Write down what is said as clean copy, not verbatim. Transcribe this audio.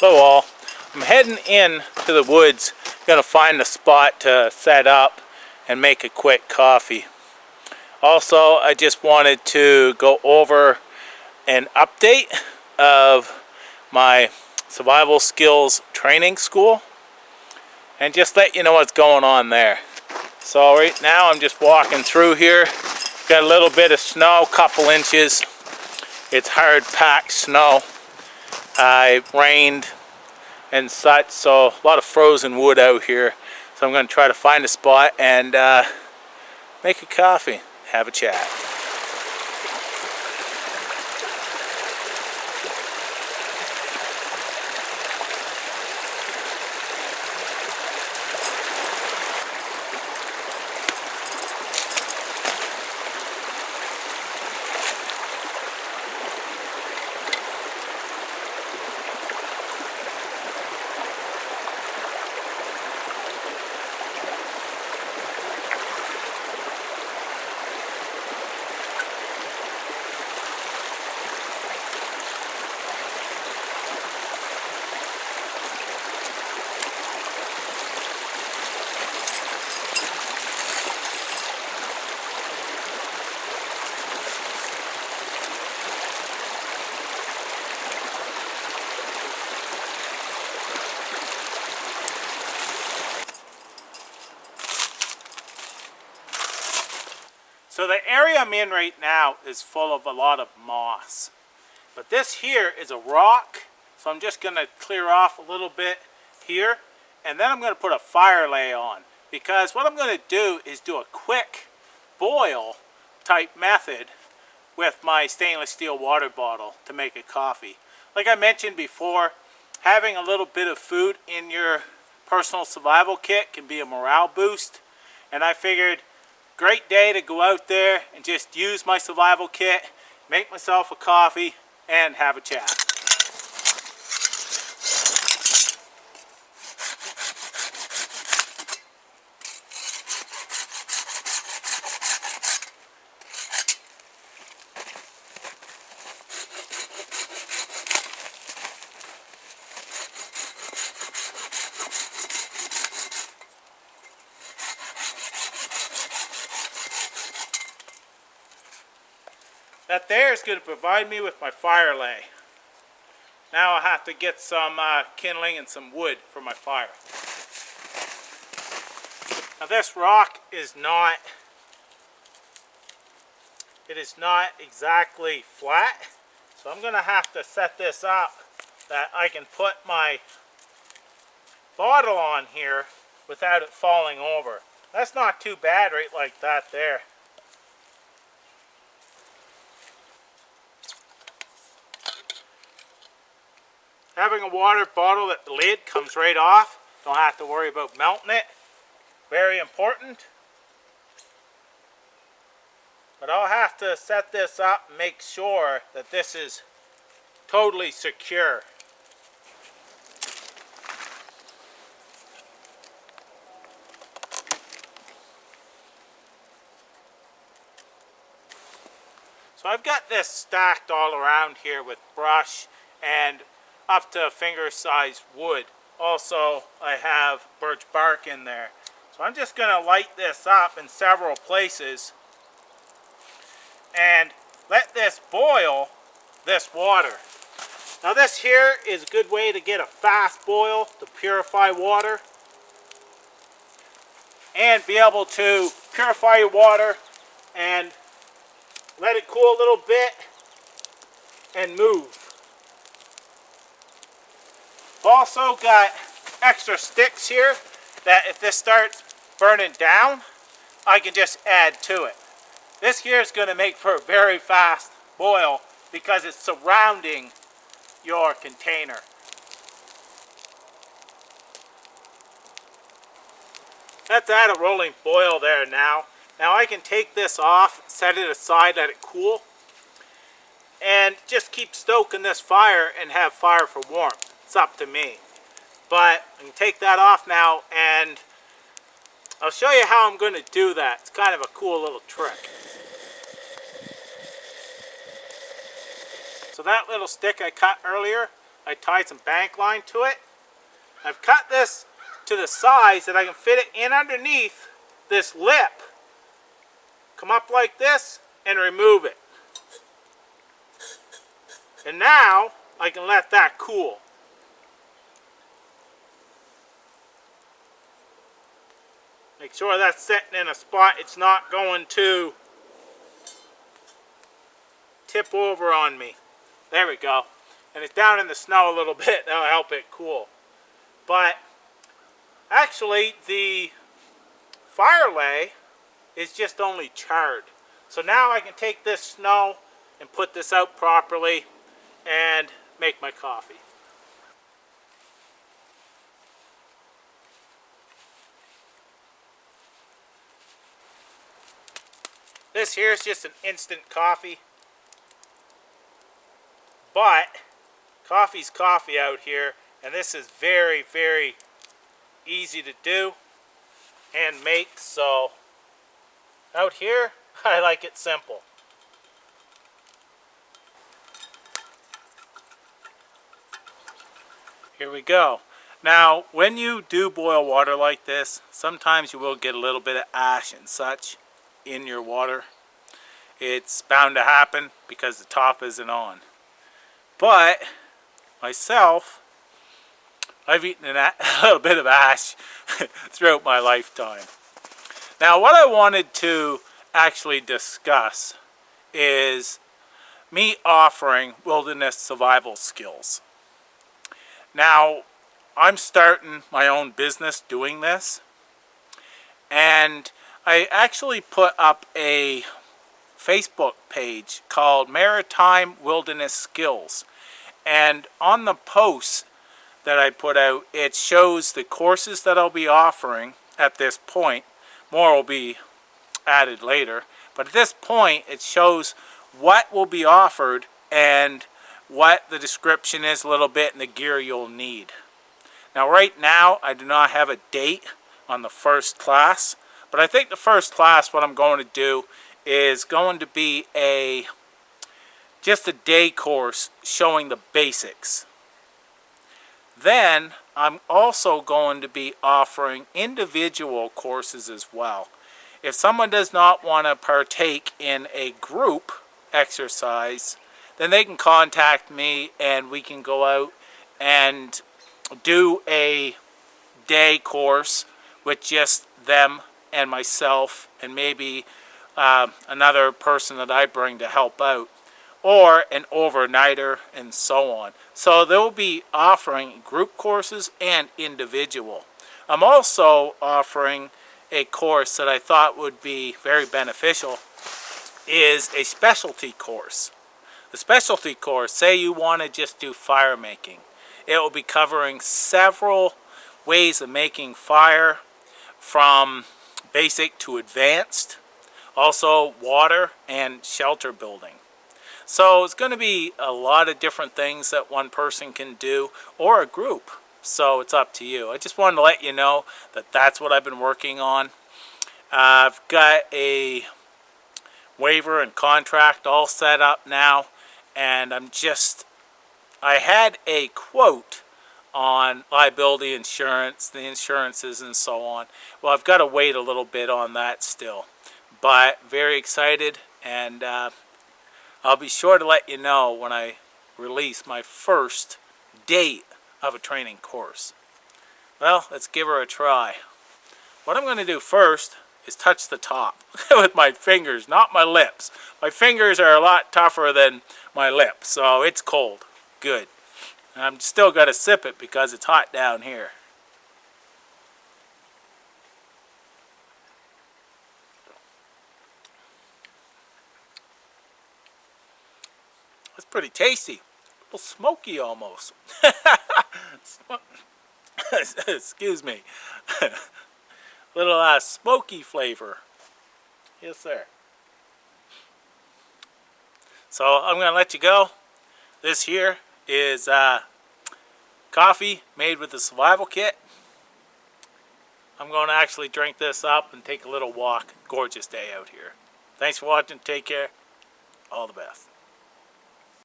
Hello all. I'm heading in to the woods, gonna find a spot to set up and make a quick coffee. Also, I just wanted to go over an update of my survival skills training school and just let you know what's going on there. So right now I'm just walking through here. Got a little bit of snow, couple inches. It's hard packed snow. It rained and such, so a lot of frozen wood out here. So I'm going to try to find a spot and make a coffee, have a chat. So the area I'm in right now is full of a lot of moss. But this here is a rock, so I'm just going to clear off a little bit here. And then I'm going to put a fire lay on. Because what I'm going to do is do a quick boil type method with my stainless steel water bottle to make a coffee. Like I mentioned before, having a little bit of food in your personal survival kit can be a morale boost. And I figured, great day to go out there and just use my survival kit, make myself a coffee, and have a chat. That there is going to provide me with my fire lay. Now I have to get some kindling and some wood for my fire. Now this rock is not exactly flat, so I'm going to have to set this up that I can put my bottle on here without it falling over. That's not too bad right like that there. Having a water bottle that the lid comes right off, don't have to worry about melting it. Very important. But I'll have to set this up and make sure that this is totally secure. So I've got this stacked all around here with brush and up to finger sized wood. Also, I have birch bark in there. So I'm just going to light this up in several places and let this boil this water. Now this here is a good way to get a fast boil to purify water and be able to purify your water and let it cool a little bit and move. Also got extra sticks here that if this starts burning down, I can just add to it. This here is going to make for a very fast boil because it's surrounding your container. That's at a rolling boil there now. Now I can take this off, set it aside, let it cool, and just keep stoking this fire and have fire for warmth. It's up to me. But I can take that off now and I'll show you how I'm going to do that. It's kind of a cool little trick. So that little stick I cut earlier, I tied some bank line to it. I've cut this to the size that I can fit it in underneath this lip. Come up like this and remove it. And now I can let that cool. Make sure that's sitting in a spot it's not going to tip over on me. There we go. And it's down in the snow a little bit. That'll help it cool. But actually the fire lay is just only charred. So now I can take this snow and put this out properly and make my coffee. This here is just an instant coffee, but coffee's coffee out here, and this is very, very easy to do and make. So out here, I like it simple. Here we go. Now, when you do boil water like this, sometimes you will get a little bit of ash and such in your water. It's bound to happen because the top isn't on. But myself, I've eaten a little bit of ash throughout my lifetime. Now what I wanted to actually discuss is me offering wilderness survival skills. Now I'm starting my own business doing this, and I actually put up a Facebook page called Maritime Wilderness Skills, and on the posts that I put out, it shows the courses that I'll be offering at this point. More will be added later, but at this point it shows what will be offered and what the description is a little bit and the gear you'll need. Now right now I do not have a date on the first class, but I think the first class, what I'm going to do is going to be just a day course showing the basics. Then I'm also going to be offering individual courses as well. If someone does not want to partake in a group exercise, then they can contact me and we can go out and do a day course with just them and myself and maybe another person that I bring to help out, or an overnighter and so on. So they'll be offering group courses and individual. I'm also offering a course that I thought would be very beneficial, is a specialty course. The specialty course, say you want to just do fire making. It will be covering several ways of making fire, from basic to advanced, also water and shelter building. So it's going to be a lot of different things that one person can do, or a group. So it's up to you. I just wanted to let you know that that's what I've been working on. I've got a waiver and contract all set up now, and I had a quote on liability insurance, the insurances and so on. Well, I've got to wait a little bit on that still, but very excited, and I'll be sure to let you know when I release my first date of a training course. Well, let's give her a try. What I'm going to do first is touch the top with my fingers, not my lips. My fingers are a lot tougher than my lips, so it's cold. Good. And I'm still going to sip it because it's hot down here. That's pretty tasty. A little smoky almost. Excuse me. Little smoky flavor. Yes, sir. So I'm going to let you go. This here is coffee made with the survival kit. I'm going to actually drink this up and take a little walk. Gorgeous day out here. Thanks for watching. Take care. All the best.